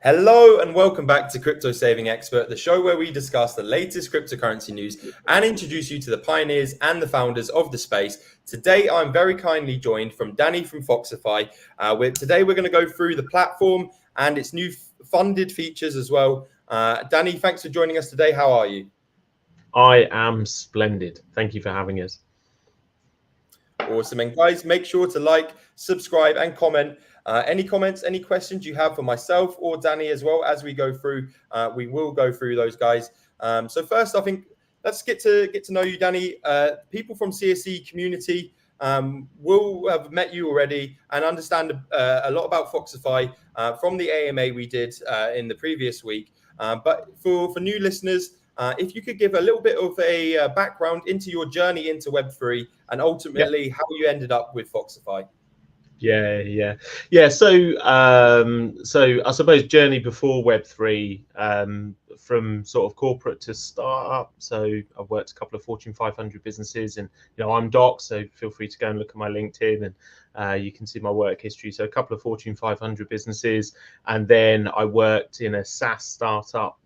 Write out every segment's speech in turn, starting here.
Hello and welcome back to Crypto Saving Expert, the show where we discuss the latest cryptocurrency news and introduce you to the pioneers and the founders of the space. Today, I'm very kindly joined from Danny from Foxify. Today, we're going to go through the platform and its new funded features as well. Danny, thanks for joining us today. How are you? I am splendid. Thank you for having us. Awesome. And guys, make sure to like, subscribe, and comment. Any comments, any questions you have for myself or Danny as well as we go through, we will go through those, guys. So first, I think let's get to know you, Danny. People from CSE community will have met you already and understand a lot about Foxify from the AMA we did in the previous week. But for new listeners, if you could give a little bit of a background into your journey into Web3 and ultimately how you ended up with Foxify. Yeah. So I suppose journey before Web3, from sort of corporate to startup. So I've worked a couple of Fortune 500 businesses, and I'm Doc. So feel free to go and look at my LinkedIn, and you can see my work history. So a couple of Fortune 500 businesses, and then I worked in a SaaS startup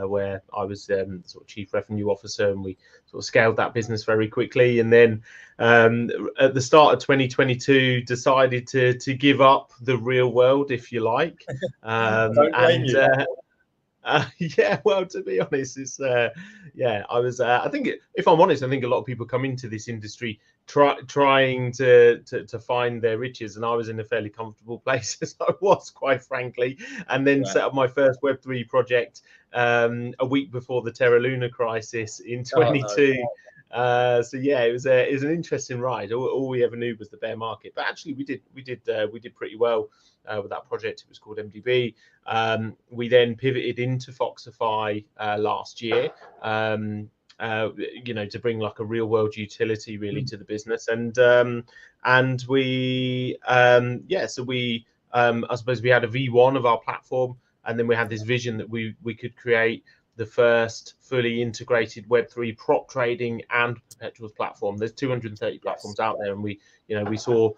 where I was sort of chief revenue officer, and we sort of scaled that business very quickly. And then at the start of 2022, decided to give up the real world, if you like. Don't blame you. Yeah, well, to be honest, it's I was. I think, if I'm honest, I think a lot of people come into this industry trying to find their riches, and I was in a fairly comfortable place as I was, quite frankly, and then set up my first Web3 project a week before the Terra Luna crisis in 22. So yeah, it was an interesting ride. All we ever knew was the bear market, but actually we did pretty well with that project. It was called MDB. We then pivoted into Foxify last year, to bring like a real world utility really to the business, and we so we I suppose we had a V1 of our platform, and then we had this vision that we could create the first fully integrated Web3 prop trading and perpetuals platform. There's 230 platforms out there, and we saw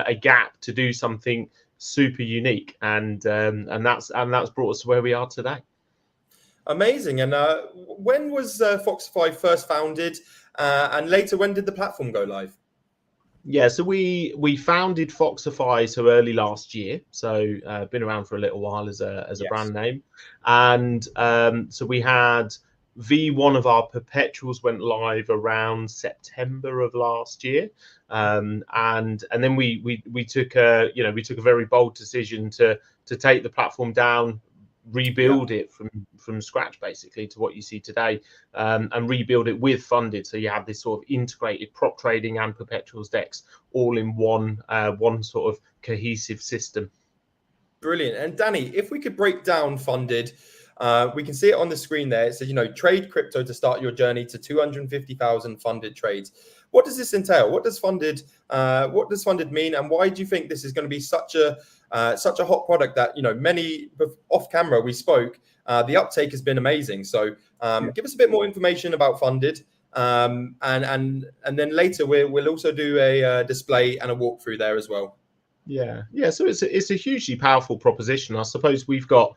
a gap to do something super unique, and that's brought us to where we are today. Amazing. And when was Foxify first founded, and later when did the platform go live? Yeah, so we founded Foxify so early last year, so been around for a little while as a brand name, and so we had V1 of our perpetuals went live around September of last year, and then we took a very bold decision to take the platform down, rebuild it from scratch basically to what you see today, and rebuild it with funded, so you have this sort of integrated prop trading and perpetuals DEX all in one sort of cohesive system. Brilliant. And Danny, if we could break down funded, we can see it on the screen there. It says, trade crypto to start your journey to 250,000 funded trades. What does this entail? What does funded mean? And why do you think this is going to be such a hot product that, many off camera we spoke, the uptake has been amazing. So give us a bit more information about funded. And then later we'll also do a display and a walkthrough there as well. Yeah. So it's a hugely powerful proposition. I suppose we've got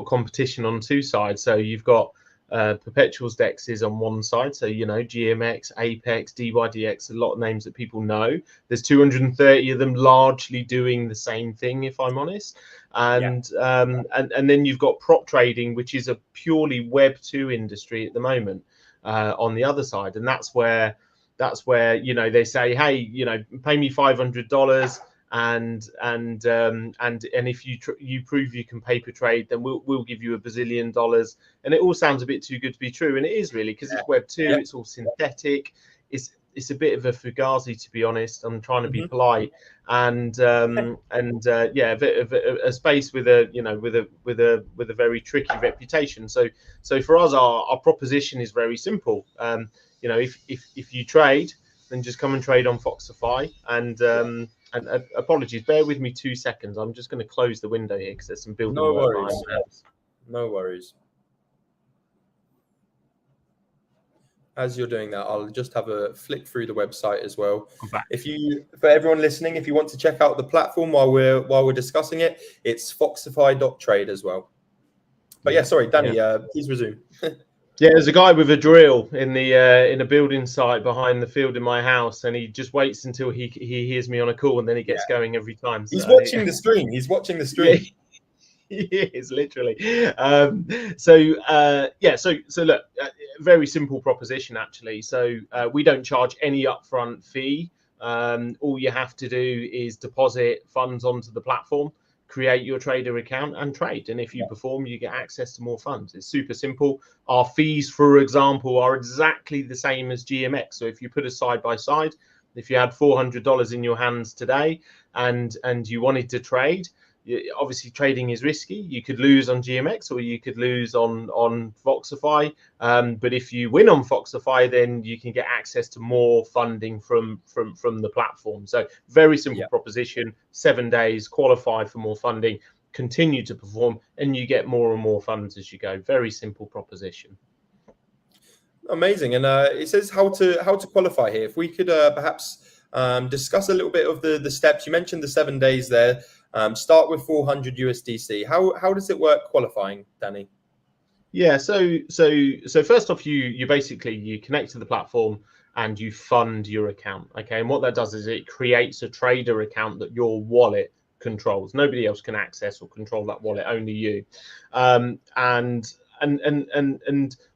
competition on two sides. So you've got perpetuals dexes on one side. So GMX, Apex, DYDX, a lot of names that people know. There's 230 of them, largely doing the same thing, if I'm honest. And then you've got prop trading, which is a purely Web 2 industry at the moment, on the other side, and that's where they say, hey, pay me $500. And if you prove you can paper trade, then we'll give you $1 billion. And it all sounds a bit too good to be true, and it is really, because it's Web 2. It's all synthetic. It's a bit of a fugazi, to be honest. I'm trying to be polite, and a bit of a space with a very tricky reputation. So for us, our proposition is very simple. If you trade, then just come and trade on Foxify. And apologies, bear with me 2 seconds. I'm just going to close the window here because there's some building work behind me. No worries. As you're doing that, I'll just have a flick through the website as well. I'm back. For everyone listening, if you want to check out the platform while we're discussing it, it's foxify.trade as well. But yeah, sorry, Danny, please resume. Yeah, there's a guy with a drill in a building site behind the field in my house, and he just waits until he hears me on a call, and then he gets going every time. He's watching the stream. He's watching the stream. Yeah. He is literally. So look, very simple proposition actually. So we don't charge any upfront fee. All you have to do is deposit funds onto the platform, create your trader account, and trade. And if you perform, you get access to more funds. It's super simple. Our fees, for example, are exactly the same as GMX. So if you put us side by side, if you had $400 in your hands today and you wanted to trade, obviously trading is risky. You could lose on GMX or you could lose on Foxify. But if you win on Foxify, then you can get access to more funding from the platform. So very simple proposition. 7 days, qualify for more funding, continue to perform, and you get more and more funds as you go. Very simple proposition. Amazing. And it says how to qualify here. If we could perhaps discuss a little bit of the steps. You mentioned the 7 days there. Start with 400 USDC. How does it work qualifying, Danny? Yeah, so first off, you basically connect to the platform and you fund your account. Okay, and what that does is it creates a trader account that your wallet controls. Nobody else can access or control that wallet, only you. And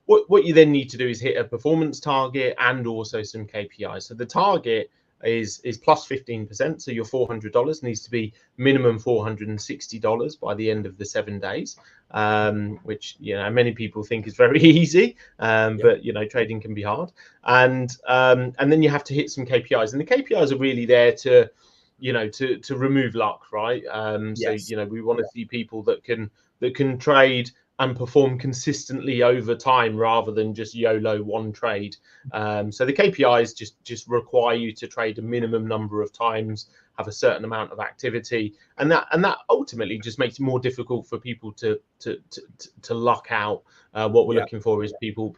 what you then need to do is hit a performance target and also some KPIs. So the target is plus 15%. So your $400 needs to be minimum $460 by the end of the 7 days, which many people think is very easy, but trading can be hard. And then you have to hit some KPIs, and the KPIs are really there to remove luck, right? So we want to see people that can trade and perform consistently over time rather than just YOLO one trade. So the KPIs just require you to trade a minimum number of times, have a certain amount of activity, and that ultimately just makes it more difficult for people to luck out. What we're looking for is people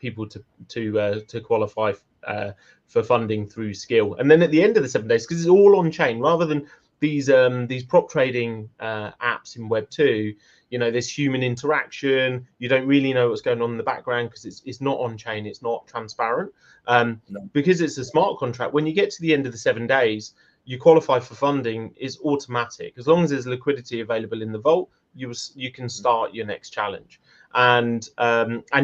to qualify for funding through skill. And then at the end of the 7 days, because it's all on chain rather than these prop trading apps in Web 2, there's human interaction. You don't really know what's going on in the background because it's not on chain, it's not transparent. Because it's a smart contract, when you get to the end of the 7 days, you qualify for funding is automatic. As long as there's liquidity available in the vault, you can start your next challenge. And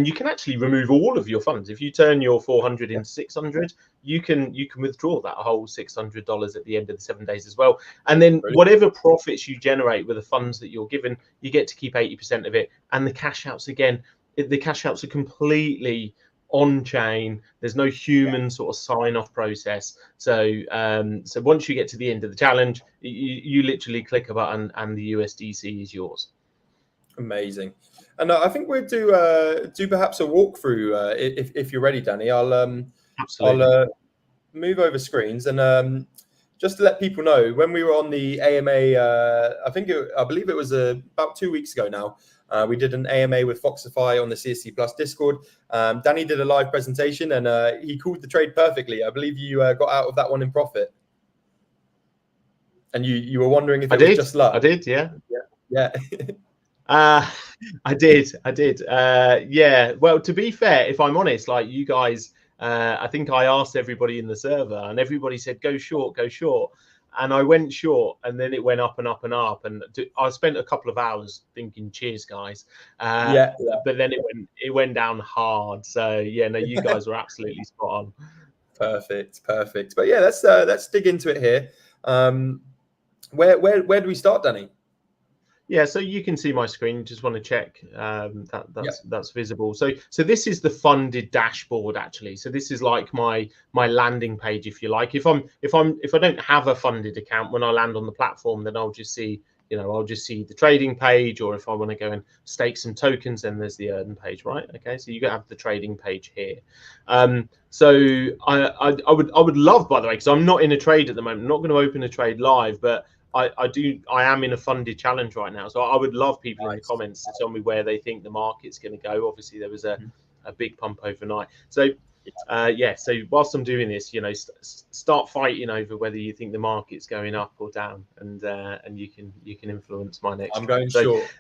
you can actually remove all of your funds. If you turn your 400 into 600, you can withdraw that whole $600 at the end of the 7 days as well. And then whatever profits you generate with the funds that you're given, you get to keep 80% of it. And the cash outs, again, the cash outs are completely on chain. There's no human sort of sign off process. So once you get to the end of the challenge, you literally click a button and the USDC is yours. Amazing. And I think we'll do perhaps a walkthrough if you're ready, Danny. I'll move over screens and just to let people know, when we were on the AMA, I believe it was about 2 weeks ago now. We did an AMA with Foxify on the CSC Plus Discord. Danny did a live presentation and he called the trade perfectly. I believe you got out of that one in profit. And you were wondering if it was just luck. I did, yeah. I did. Yeah. Well, to be fair, if I'm honest, like you guys, I think I asked everybody in the server, and everybody said go short, and I went short, and then it went up and up and up, and I spent a couple of hours thinking, "Cheers, guys." But then it went down hard. So yeah, no, you guys were absolutely spot on. Perfect. But yeah, let's dig into it here. Where do we start, Danny? Yeah, so you can see my screen. You just want to check that's visible. So this is the funded dashboard actually. So this is like my landing page, if you like. If I don't have a funded account, when I land on the platform, then I'll just see the trading page, or if I want to go and stake some tokens, then there's the earn page, right? Okay, so you got to have the trading page here. So I would love, by the way, because I'm not in a trade at the moment, I'm not going to open a trade live, but I am in a funded challenge right now. So I would love people in the comments to tell me where they think the market's going to go. Obviously, there was a big pump overnight. So yeah, so whilst I'm doing this, start fighting over whether you think the market's going up or down, and you can influence my next I'm trade. going So short.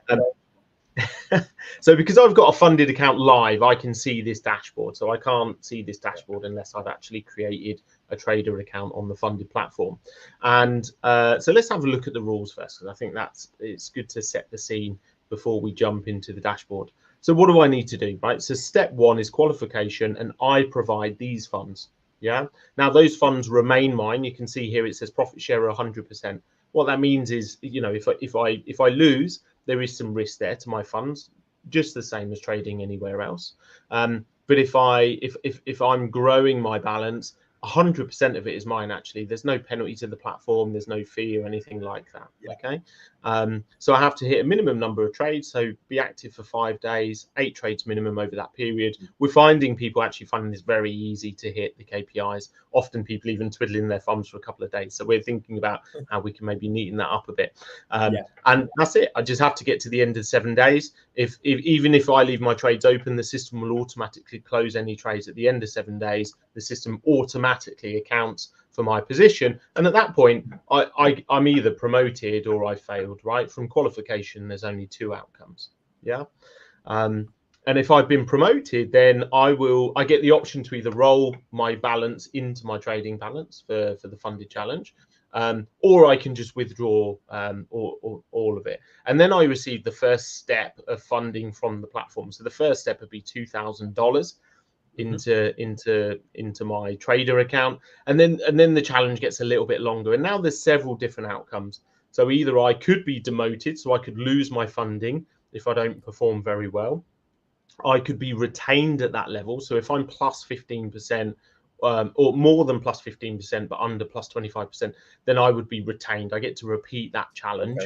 so because I've got a funded account live, I can see this dashboard. So I can't see this dashboard unless I've actually created a trader account on the funded platform. And so let's have a look at the rules first, because I think it's good to set the scene before we jump into the dashboard. So what do I need to do, right? So step one is qualification, and I provide these funds. Yeah. Now those funds remain mine. You can see here it says profit share 100%. What that means is, if I lose, there is some risk there to my funds, just the same as trading anywhere else. But if I'm growing my balance, 100% of it is mine. Actually, there's no penalty to the platform. There's no fee or anything like that. Yeah. Okay. So I have to hit a minimum number of trades. So be active for 5 days, 8 trades minimum over that period. We're finding people actually finding this very easy to hit the KPIs. Often people even twiddling their thumbs for a couple of days. So we're thinking about how we can maybe neaten that up a bit. And that's it. I just have to get to the end of 7 days. Even if I leave my trades open, the system will automatically close any trades at the end of 7 days. The system automatically accounts for my position, and at that point, I'm either promoted or I failed. Right? From qualification, there's only 2 outcomes. Yeah. And if I've been promoted, then I get the option to either roll my balance into my trading balance for the funded challenge, or I can just withdraw all of it. And then I receive the first step of funding from the platform. So the first step would be $2,000 into my trader account, and then the challenge gets a little bit longer. And now there's several different outcomes. So either I could be demoted, so I could lose my funding if I don't perform very well. I could be retained at that level. So if I'm plus 15%, or more than plus 15%, but under plus 25%, then I would be retained. I get to repeat that challenge,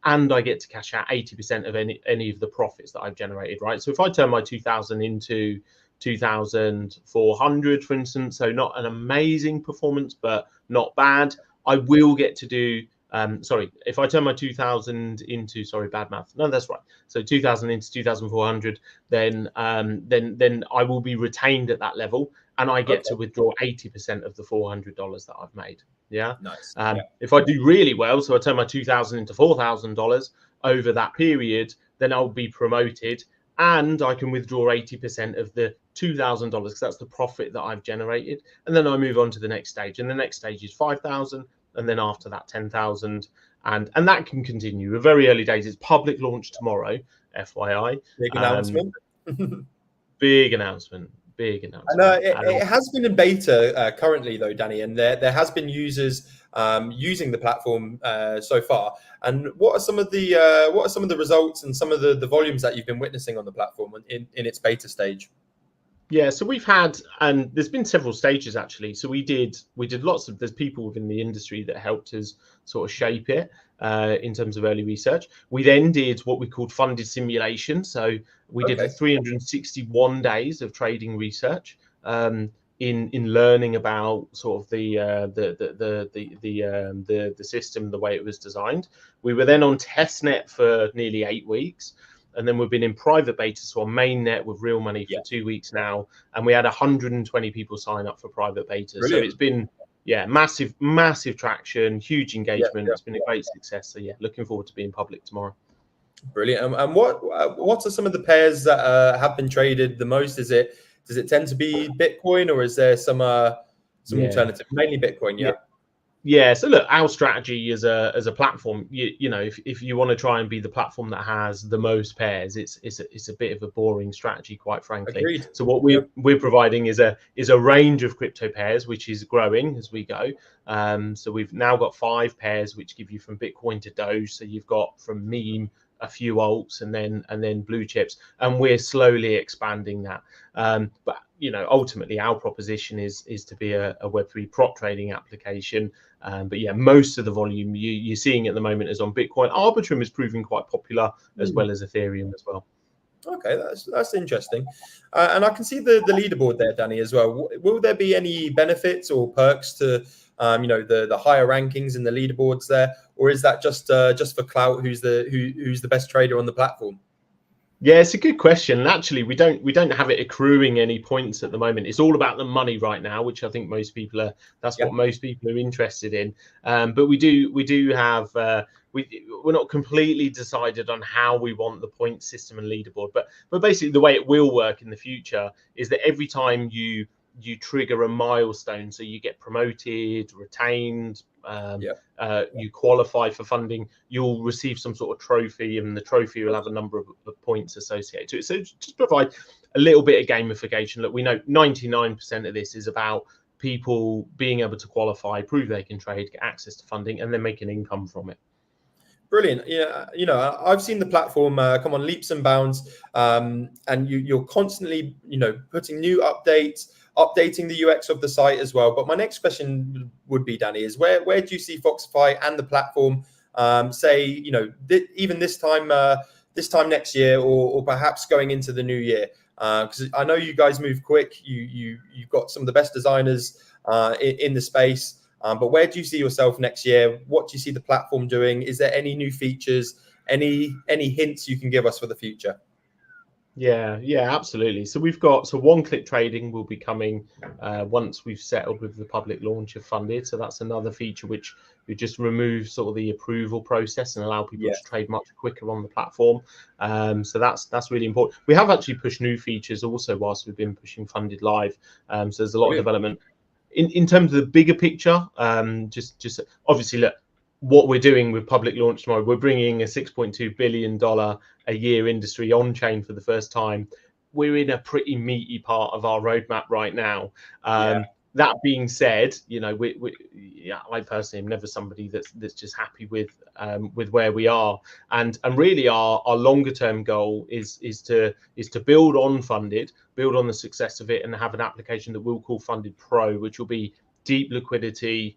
and I get to cash out 80% of any of the profits that I've generated. Right. So if I turn my 2,000 into 2,400, for instance, so not an amazing performance, but not bad, I will get to do. If I turn my 2,000 into, bad math. No, that's right. So 2,000 into 2,400, then I will be retained at that level, and I get to withdraw 80% of the $400 that I've made. Yeah. Nice. If I do really well, so I turn my 2,000 into $4,000 over that period, then I'll be promoted, and I can withdraw 80% of the $2,000 because that's the profit that I've generated, and then I move on to the next stage, and the next stage is 5,000. And then after that, 10,000, and that can continue. We're very early days. It's public launch tomorrow, FYI. Big announcement. Big announcement. Big announcement. It has been in beta currently, though, Danny, and there has been users using the platform so far. And what are some of the results and some of the volumes that you've been witnessing on the platform in its beta stage? Yeah, so we've had, and there's been several stages actually. So we did there's people within the industry that helped us sort of shape it in terms of early research. We then did what we called funded simulation. So we did 361 days of trading research in learning about sort of the system, the way it was designed. We were then on testnet for nearly 8 weeks. And then we've been in private beta, so on mainnet with real money for 2 weeks now. And we had 120 people sign up for private beta. Brilliant. So it's been, massive traction, huge engagement. It's been a great success. So looking forward to being public tomorrow. Brilliant. And what are some of the pairs that have been traded the most? Does it tend to be Bitcoin, or is there some alternative? Mainly Bitcoin, Yeah, so look, our strategy as a platform, if you want to try and be the platform that has the most pairs, it's a bit of a boring strategy, quite frankly. Agreed. So what we're providing is a range of crypto pairs, which is growing as we go. So we've now got 5 pairs, which give you from Bitcoin to Doge. So you've got from meme, a few alts, and then blue chips, and we're slowly expanding that. But ultimately our proposition is to be a Web3 prop trading application. But most of the volume you're seeing at the moment is on Bitcoin. Arbitrum is proving quite popular, as well as Ethereum as well. Okay, that's interesting. And I can see the leaderboard there, Danny, as well. Will there be any benefits or perks to the higher rankings in the leaderboards there, or is that just for clout? Who's the best trader on the platform? Yeah, it's a good question. And actually, we don't have it accruing any points at the moment. It's all about the money right now, which I think most people are. That's what most people are interested in. But we do have. We're not completely decided on how we want the point system and leaderboard. But basically, the way it will work in the future is that every time you trigger a milestone, so you get promoted, retained, you qualify for funding, you'll receive some sort of trophy, and the trophy will have a number of points associated to it. So just provide a little bit of gamification. Look, we know 99% of this is about people being able to qualify, prove they can trade, get access to funding, and then make an income from it. Brilliant. Yeah, I've seen the platform come on leaps and bounds, and you're constantly, putting new updates, updating the UX of the site as well. But my next question would be, Danny, is where do you see Foxify and the platform, say, even this time next year, or perhaps going into the new year? Because I know you guys move quick. You've got some of the best designers in the space. But where do you see yourself next year? What do you see the platform doing? Is there any new features? Any hints you can give us for the future? Yeah, absolutely. So we've got one-click trading will be coming once we've settled with the public launch of Funded. So that's another feature which we just remove sort of the approval process and allow people to trade much quicker on the platform. So that's really important. We have actually pushed new features also whilst we've been pushing Funded live. So there's a lot of development. In terms of the bigger picture, just obviously, look, what we're doing with public launch tomorrow, we're bringing a $6.2 billion a year industry on chain for the first time. We're in a pretty meaty part of our roadmap right now. That being said, I personally am never somebody that's just happy with where we are, and really our longer term goal is to build on Funded, build on the success of it, and have an application that we'll call Funded Pro, which will be deep liquidity,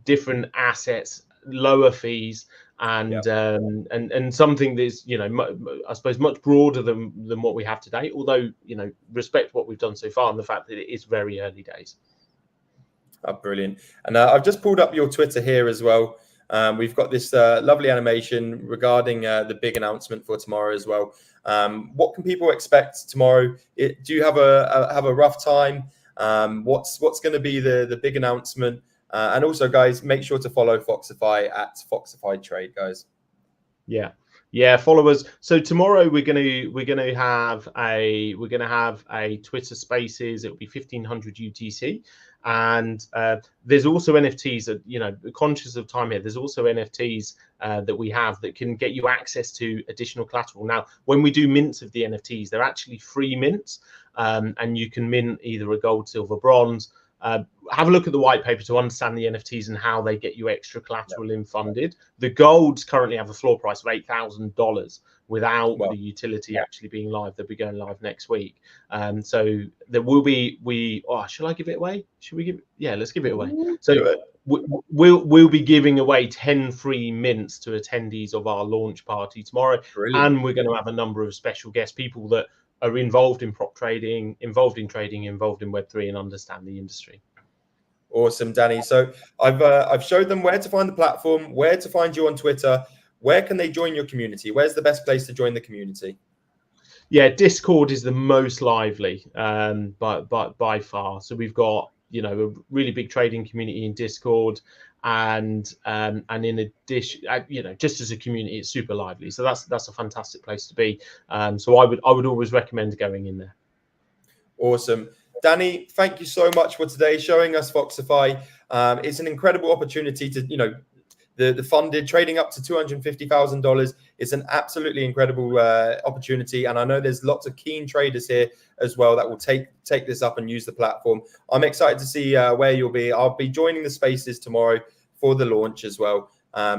different assets, lower fees, and something that's I suppose much broader than what we have today. Although respect what we've done so far and the fact that it is very early days. Oh, brilliant! And I've just pulled up your Twitter here as well. We've got this lovely animation regarding the big announcement for tomorrow as well. What can people expect tomorrow? Do you have a rough time? What's going to be the big announcement? And also, guys, make sure to follow Foxify at Foxify Trade, guys. Yeah, follow us. So tomorrow we're gonna have a Twitter Spaces. It'll be 1500 UTC, and there's also NFTs that conscious of time here. There's also NFTs that we have that can get you access to additional collateral. Now, when we do mints of the NFTs, they're actually free mints, and you can mint either a gold, silver, bronze. Have a look at the white paper to understand the NFTs and how they get you extra collateral in Funded. The golds currently have a floor price of $8,000 without the utility actually being live. They'll be going live next week. So there will be shall I give it away? Should we give it? Yeah, let's give it away. So we'll be giving away 10 free mints to attendees of our launch party tomorrow. Brilliant. And we're going to have a number of special guests, people that are involved in prop trading, involved in trading, involved in Web3, and understand the industry. Awesome, Danny. So I've showed them where to find the platform, where to find you on Twitter. Where can they join your community? Where's the best place to join the community? Yeah, Discord is the most lively by far. So we've got a really big trading community in Discord, and in addition, just as a community, it's super lively. So that's a fantastic place to be. So I would always recommend going in there. Awesome. Danny, thank you so much for today, showing us Foxify. It's an incredible opportunity to, the funded trading up to $250,000 is an absolutely incredible opportunity. And I know there's lots of keen traders here as well that will take this up and use the platform. I'm excited to see where you'll be. I'll be joining the spaces tomorrow for the launch as well.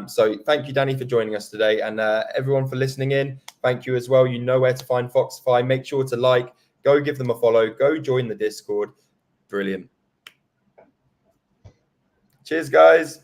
So thank you, Danny, for joining us today. And everyone for listening in, thank you as well. You know where to find Foxify. Make sure to like, go give them a follow, go join the Discord. Brilliant. Cheers, guys.